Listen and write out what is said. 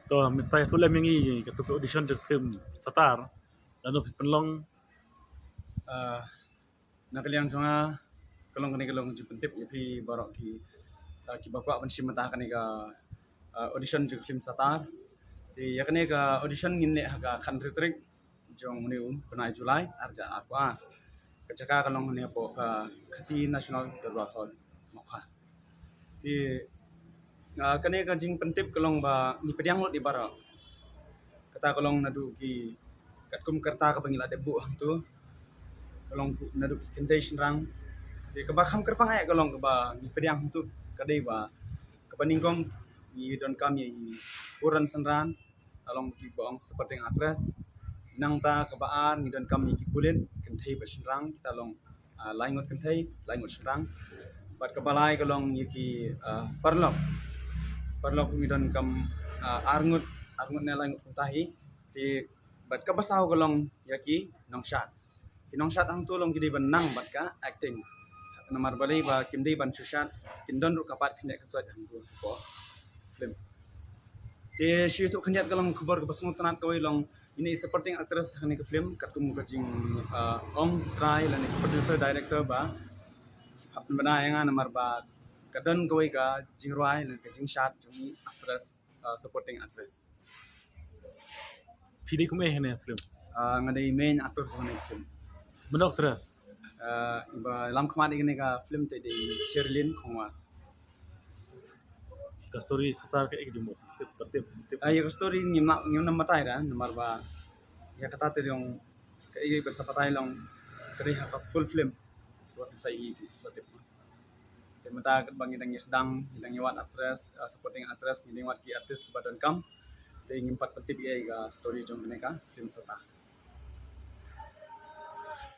to mitai tu le mingi ketuk audition je film Satar lalu penlong nakaliang jonga kalong kani kalong jipentip yapi barok ki bakwa ban simata kani ka audition je film Satar ti yakni ka audition nginne haga khan ritrik jong niu penai Julai arja akwa kecaka kalong ni po ka kasi national darbar hall mokha ti kani ka jing pentip kalong ba ni pediang lot di bara kata kalong nadu ki katkum kerta ka bangila debu hang tu kalong nadu ki condition rang ti ka ba kham kerpang ay kalong ka ba ni pediang hang tu kadai ba ka baningkong ni don kami uran senran along ki bong seperti yang address nang ta kebaan ni don kami ki kulit kentai basenrang kita long laingot kentai laingot senrang bat kebalai kalong ki parlok parlok mi don kam arngut arngut ne laingot kuntahi ti bat ka basau kalong yaki nong shat kinong shat ang tulong kidi benang bat ka acting namar balai ba kimdi ban sushat kindon ru kapat kene kacot hang tu ko film ti shi tu kanyat kalong khabar ka basung tanat kawai long ini seperti aktris hani ke film kat kum kajing om try lan producer director ba hapn bana yang namar ba kadon kawai ka jingruai lan kajing shat jung aktris supporting actress pidi kume hene film ngadai main aktor hani film menok terus ba lam khamat ini ka film te di Sherlyn Khongwa ka story Satar ke ek jumo tertib ya story ngim nam matai ra namar ba ya kata te yung kai bersapatai long kari ha ka full film buat sa i sa tip te mata kat bang idang sedang idang yawat actress supporting actress ngiding wat ki artist ke badan kam te ngimpat petip ai ga story jong ka film Satar